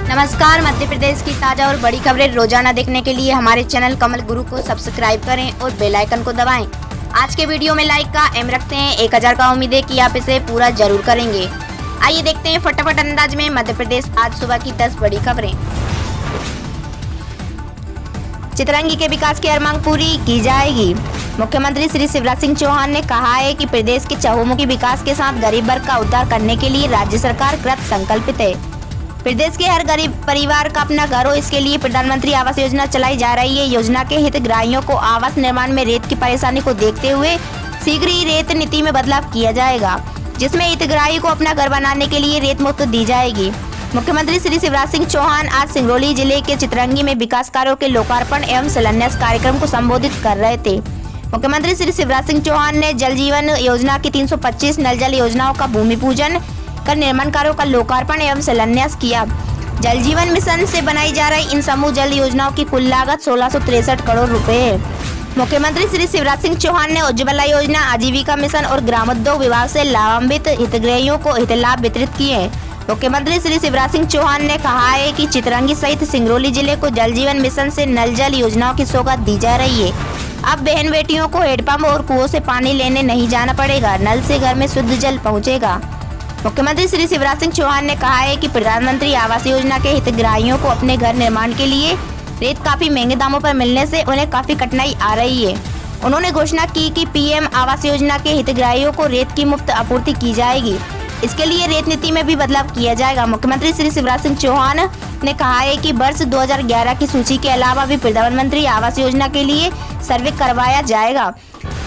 नमस्कार। मध्य प्रदेश की ताज़ा और बड़ी खबरें रोजाना देखने के लिए हमारे चैनल कमल गुरु को सब्सक्राइब करें और बेल आइकन को दबाएं। आज के वीडियो में लाइक का एम रखते हैं 1000 का। उम्मीद है कि आप इसे पूरा जरूर करेंगे। आइए देखते हैं फटाफट अंदाज में मध्य प्रदेश आज सुबह की 10 बड़ी खबरें। चितरंगी के विकास की हर मांग पूरी की जाएगी। मुख्यमंत्री श्री शिवराज सिंह चौहान ने कहा है कि प्रदेश के चहुमुखी विकास के साथ गरीब वर्ग का उद्धार करने के लिए राज्य सरकार कृत संकल्पित है। प्रदेश के हर गरीब परिवार का अपना घर हो, इसके लिए प्रधानमंत्री आवास योजना चलाई जा रही है। योजना के हितग्राहियों को आवास निर्माण में रेत की परेशानी को देखते हुए शीघ्र ही रेत नीति में बदलाव किया जाएगा, जिसमें हितग्राही को अपना घर बनाने के लिए रेत मुक्त दी जाएगी। मुख्यमंत्री श्री शिवराज सिंह चौहान आज सिंगरौली जिले के चितरंगी में विकास कार्यों के लोकार्पण एवं शिलान्यास कार्यक्रम को संबोधित कर रहे थे। मुख्यमंत्री श्री शिवराज सिंह चौहान ने जल जीवन योजना की 325 नल जल योजनाओं का भूमि पूजन कर निर्माण कार्यों का लोकार्पण एवं शिलान्यास किया। जल जीवन मिशन से बनाई जा रही इन समूह जल योजनाओं की कुल लागत 1663 करोड़ रुपए है। मुख्यमंत्री श्री शिवराज सिंह चौहान ने उज्ज्वला योजना, आजीविका मिशन और ग्रामोद्योग विभाग से लाभान्वित हितग्राहियों को हितलाभ वितरित किए। मुख्यमंत्री श्री शिवराज सिंह चौहान ने कहा है कि चितरंगी सहित सिंगरौली जिले को जल जीवन मिशन से नल जल योजनाओं की सौगात दी जा रही है। अब बहन बेटियों को हैंडपंप और कुओं से पानी लेने नहीं जाना पड़ेगा, नल से घर में शुद्ध जल पहुंचेगा। मुख्यमंत्री श्री शिवराज सिंह चौहान ने कहा है कि प्रधानमंत्री आवास योजना के हितग्राहियों को अपने घर निर्माण के लिए रेत काफी महंगे दामों पर मिलने से उन्हें काफी कठिनाई आ रही है। उन्होंने घोषणा की कि पीएम आवास योजना के हितग्राहियों को रेत की मुफ्त आपूर्ति की जाएगी। इसके लिए रेत नीति में भी बदलाव किया जाएगा। मुख्यमंत्री श्री शिवराज सिंह चौहान ने कहा है कि वर्ष 2011 की सूची के अलावा भी प्रधानमंत्री आवास योजना के लिए सर्वे करवाया जाएगा,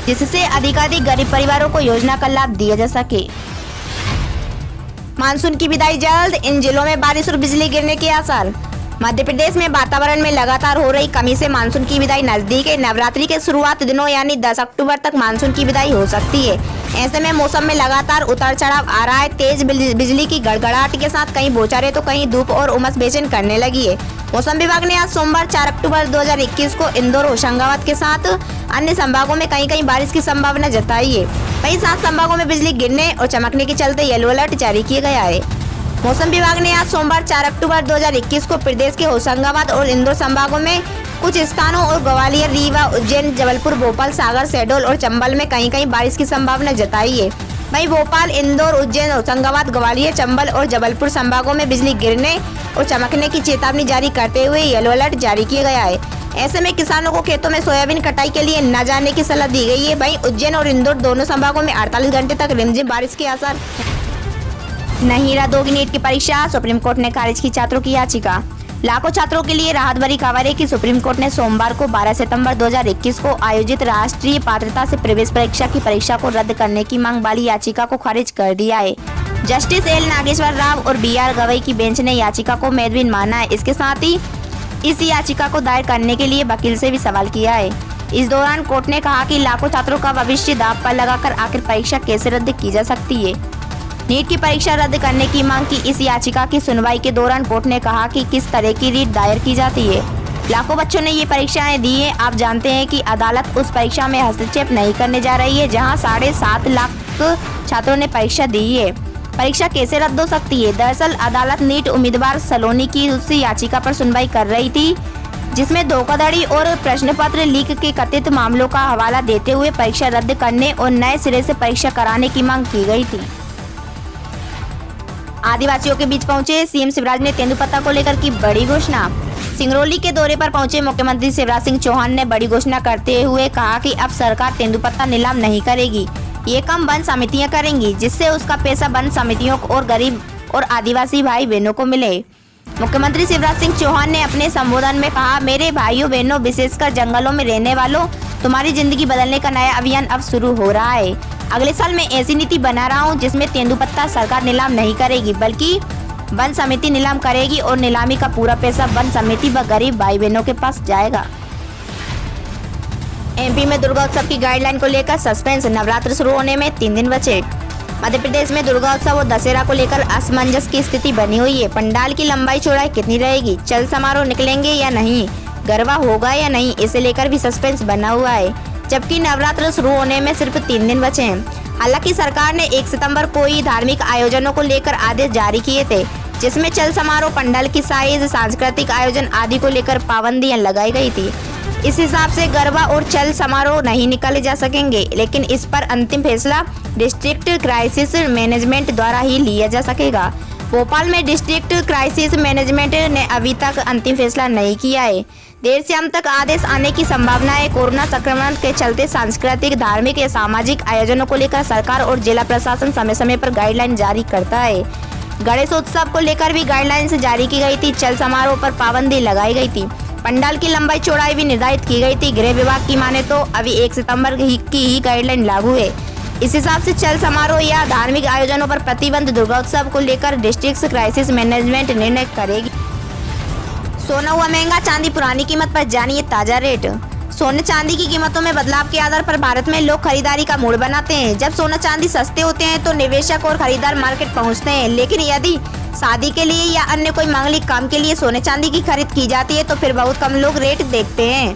जिससे अधिकाधिक गरीब परिवारों को योजना का लाभ दिया जा सके। मानसून की विदाई जल्द, इन जिलों में बारिश और बिजली गिरने के आसार। मध्य प्रदेश में वातावरण में लगातार हो रही कमी से मानसून की विदाई नजदीक है। नवरात्रि के शुरुआत दिनों यानी 10 अक्टूबर तक मानसून की विदाई हो सकती है। ऐसे में मौसम में लगातार उतार चढ़ाव आ रहा है। तेज बिजली की गड़गड़ाहट के साथ कहीं बौछारें तो कहीं धूप और उमस बेचैन करने लगी है। मौसम विभाग ने आज सोमवार 4 अक्टूबर 2021 को इंदौर, होशंगाबाद के साथ अन्य संभागों में कहीं कहीं बारिश की संभावना जताई है। वहीं 7 संभागों में बिजली गिरने और चमकने के चलते येलो अलर्ट जारी किया गया है। मौसम विभाग ने आज सोमवार 4 अक्टूबर 2021 को प्रदेश के होशंगाबाद और इंदौर संभागों में कुछ स्थानों और ग्वालियर, रीवा, उज्जैन, जबलपुर, भोपाल, सागर, शहडोल और चंबल में कहीं कहीं बारिश की संभावना जताई है। वहीं भोपाल, इंदौर, उज्जैन, होशंगाबाद, ग्वालियर, चंबल और जबलपुर संभागों में बिजली गिरने और चमकने की चेतावनी जारी करते हुए येलो अलर्ट जारी किया गया है। ऐसे में किसानों को खेतों में सोयाबीन कटाई के लिए न जाने की सलाह दी गई है। वहीं उज्जैन और इंदौर दोनों संभागों में 48 घंटे तक रिमझिम बारिश के आसार। नहीं रद्द होगी नीट की परीक्षा, सुप्रीम कोर्ट ने खारिज की छात्रों की याचिका। लाखों छात्रों के लिए राहत भरी खबर है कि सुप्रीम कोर्ट ने सोमवार को 12 सितंबर 2021 को आयोजित राष्ट्रीय पात्रता से प्रवेश परीक्षा की परीक्षा को रद्द करने की मांग वाली याचिका को खारिज कर दिया है। जस्टिस एल नागेश्वर राव और BR गवई की बेंच ने याचिका को मेदविन माना है। इसके साथ ही इस याचिका को दायर करने के लिए वकील से भी सवाल किया है। इस दौरान कोर्ट ने कहा कि लाखों छात्रों का भविष्य दांव पर लगाकर आखिर परीक्षा कैसे रद्द की जा सकती है। नीट की परीक्षा रद्द करने की मांग की इस याचिका की सुनवाई के दौरान कोर्ट ने कहा कि किस तरह की रीट दायर की जाती है। लाखों बच्चों ने ये परीक्षाएं दी है। आप जानते हैं कि अदालत उस परीक्षा में हस्तक्षेप नहीं करने जा रही है जहां 7.5 लाख छात्रों ने परीक्षा दी है। परीक्षा कैसे रद्द हो सकती है? दरअसल अदालत नीट उम्मीदवार सलोनी की उस याचिका पर सुनवाई कर रही थी, जिसमें धोखाधड़ी और प्रश्न पत्र लीक के कथित मामलों का हवाला देते हुए परीक्षा रद्द करने और नए सिरे से परीक्षा कराने की मांग की गई थी। आदिवासियों के बीच पहुंचे सीएम शिवराज ने तेंदुपत्ता को लेकर की बड़ी घोषणा। सिंगरौली के दौरे पर पहुंचे मुख्यमंत्री शिवराज सिंह चौहान ने बड़ी घोषणा करते हुए कहा कि अब सरकार तेंदुपत्ता नीलाम नहीं करेगी, ये काम वन समितियां करेंगी, जिससे उसका पैसा वन समितियों और गरीब और आदिवासी भाई बहनों को मिले। मुख्यमंत्री शिवराज सिंह चौहान ने अपने संबोधन में कहा, मेरे भाइयों बहनों, विशेषकर जंगलों में रहने वालों, तुम्हारी जिंदगी बदलने का नया अभियान अब शुरू हो रहा है। अगले साल मैं ऐसी नीति बना रहा हूं जिसमें तेंदुपत्ता सरकार नीलाम नहीं करेगी, बल्कि वन समिति नीलाम करेगी और नीलामी का पूरा पैसा वन समिति व गरीब भाई बहनों के पास जाएगा। MP में दुर्गा उत्सव की गाइडलाइन को लेकर सस्पेंस, नवरात्र शुरू होने में 3 दिन बचे। मध्य प्रदेश में दुर्गा उत्सव और दशहरा को लेकर असमंजस की स्थिति बनी हुई है। पंडाल की लंबाई चौड़ाई कितनी रहेगी, चल समारोह निकलेंगे या नहीं, गरबा होगा या नहीं, इसे लेकर भी सस्पेंस बना हुआ है। जबकि नवरात्र शुरू होने में सिर्फ 3 दिन बचे हैं। हालांकि सरकार ने 1 सितंबर को ही धार्मिक आयोजनों को लेकर आदेश जारी किए थे, जिसमें चल समारोह, पंडाल की साइज, सांस्कृतिक आयोजन आदि को लेकर पाबंदियां लगाई गई थी। इस हिसाब से गरबा और चल समारोह नहीं निकाले जा सकेंगे, लेकिन इस पर अंतिम फैसला डिस्ट्रिक्ट क्राइसिस मैनेजमेंट द्वारा ही लिया जा सकेगा। भोपाल में डिस्ट्रिक्ट क्राइसिस मैनेजमेंट ने अभी तक अंतिम फैसला नहीं किया है। देर शाम तक आदेश आने की संभावना है। कोरोना संक्रमण के चलते सांस्कृतिक, धार्मिक या सामाजिक आयोजनों को लेकर सरकार और जिला प्रशासन समय समय पर गाइडलाइन जारी करता है। गणेशोत्सव को लेकर भी गाइडलाइंस जारी की गई थी। चल समारोह पर पाबंदी लगाई गई थी। पंडाल की लंबाई चौड़ाई भी निर्धारित की गई थी। गृह विभाग की माने तो अभी 1 सितंबर की ही गाइडलाइन लागू है। इस हिसाब से चल समारोह या धार्मिक आयोजनों पर प्रतिबंध दुर्गोत्सव को लेकर डिस्ट्रिक्ट क्राइसिस मैनेजमेंट निर्णय करेगी। सोना हुआ महंगा, चांदी पुरानी कीमत पर जानिए ताजा रेट। सोने चांदी की कीमतों में बदलाव के आधार पर भारत में लोग खरीदारी का मूड बनाते हैं। जब सोना चांदी सस्ते होते हैं तो निवेशक और खरीदार मार्केट पहुंचते हैं, लेकिन यदि शादी के लिए या अन्य कोई मांगलिक काम के लिए सोने चांदी की खरीद की जाती है तो फिर बहुत कम लोग रेट देखते हैं।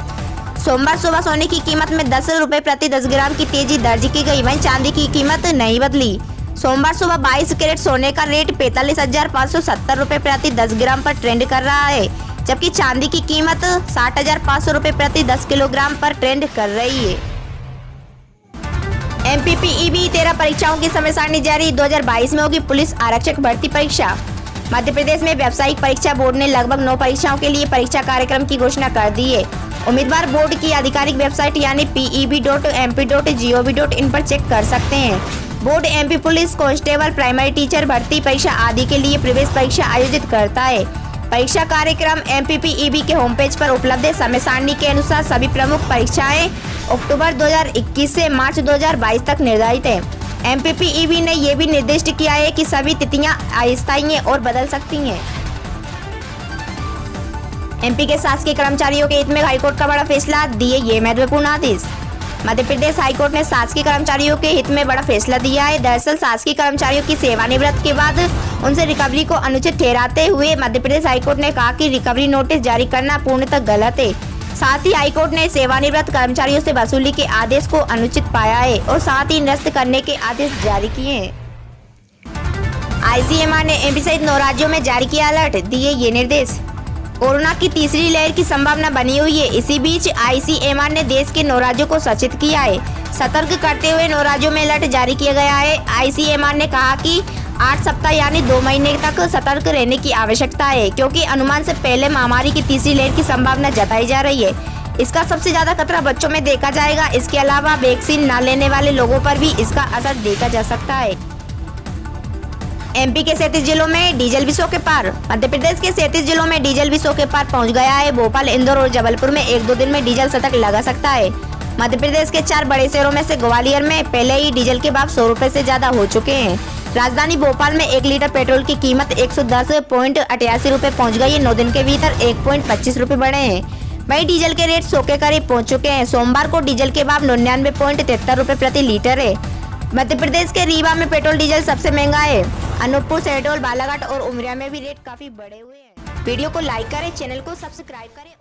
सोमवार सुबह सोने की कीमत में 10 रुपए प्रति 10 ग्राम की तेजी दर्ज की गई। वहीं चांदी की कीमत नहीं बदली। सोमवार सुबह 22 कैरेट सोने का रेट 45,570 रुपए प्रति 10 ग्राम पर ट्रेंड कर रहा है, जबकि चांदी की कीमत 60,500 रुपए प्रति 10 किलोग्राम पर ट्रेंड कर रही है। MPPEB 13 परीक्षाओं की समय सारणी जारी। 2022 में होगी पुलिस आरक्षक भर्ती परीक्षा। मध्य प्रदेश में व्यावसायिक परीक्षा बोर्ड ने लगभग 9 परीक्षाओं के लिए परीक्षा कार्यक्रम की घोषणा कर दी है। उम्मीदवार बोर्ड की आधिकारिक वेबसाइट यानी peb.mp.gov.in पर चेक कर सकते हैं। Board MP police, constable, primary teacher भर्ती परीक्षा आदि के लिए प्रवेश परीक्षा आयोजित करता है। परीक्षा कार्यक्रम MPPEB के होम पेज पर उपलब्ध है। समय सारणी के अनुसार सभी प्रमुख परीक्षाएं अक्टूबर 2021 से मार्च 2022 तक निर्धारित है। MPPEB ने यह भी निर्दिष्ट किया है कि सभी तिथियां अस्थायी और बदल सकती हैं। MP के शासकीय कर्मचारियों के हित में हाईकोर्ट का बड़ा फैसला, दिए ये महत्वपूर्ण आदेश। मध्य प्रदेश हाईकोर्ट ने शासकीय कर्मचारियों के हित में बड़ा फैसला दिया है। दरअसल शासकीय कर्मचारियों की सेवानिवृत्ति के बाद उनसे रिकवरी को अनुचित ठहराते हुए मध्य प्रदेश हाईकोर्ट ने कहा कि रिकवरी नोटिस जारी करना पूर्णतः गलत है। साथ ही हाईकोर्ट ने सेवानिवृत्त कर्मचारियों से वसूली के आदेश को अनुचित पाया है और साथ ही निरस्त करने के आदेश जारी किए हैं। ICMR ने MP सहित 9 राज्यों में जारी किया अलर्ट, दिए ये निर्देश। कोरोना की तीसरी लहर की संभावना बनी हुई है। इसी बीच ICMR ने देश के 9 राज्यों को सचेत किया है। सतर्क करते हुए 9 राज्यों में अलर्ट जारी किया गया है। ICMR ने कहा कि 8 सप्ताह यानी 2 महीने तक सतर्क रहने की आवश्यकता है, क्योंकि अनुमान से पहले महामारी की तीसरी लहर की संभावना जताई जा रही है। इसका सबसे ज्यादा खतरा बच्चों में देखा जाएगा। इसके अलावा वैक्सीन न लेने वाले लोगों पर भी इसका असर देखा जा सकता है। MP के 37 जिलों में डीजल भी 100 के पार। मध्य प्रदेश के 37 जिलों में डीजल भी 100 के पार पहुंच गया है। भोपाल, इंदौर और जबलपुर में 1-2 दिन में डीजल शतक लगा सकता है। मध्य प्रदेश के 4 बड़े शहरों में से ग्वालियर में पहले ही डीजल के भाव 100 रुपए से ज्यादा हो चुके हैं। राजधानी भोपाल में 1 लीटर पेट्रोल की कीमत 110.88 रुपए पहुँच गई है। 9 दिन के भीतर 1.25 रुपए बढ़े हैं। वहीं डीजल के रेट 100 के करीब पहुँच चुके हैं। सोमवार को डीजल के भाव 99.73 रुपए प्रति लीटर है। मध्य प्रदेश के रीवा में पेट्रोल डीजल सबसे महंगा है। अनूपपुर, शहडोल, बालाघाट और उमरिया में भी रेट काफी बढ़े हुए हैं। वीडियो को लाइक करें, चैनल को सब्सक्राइब करें।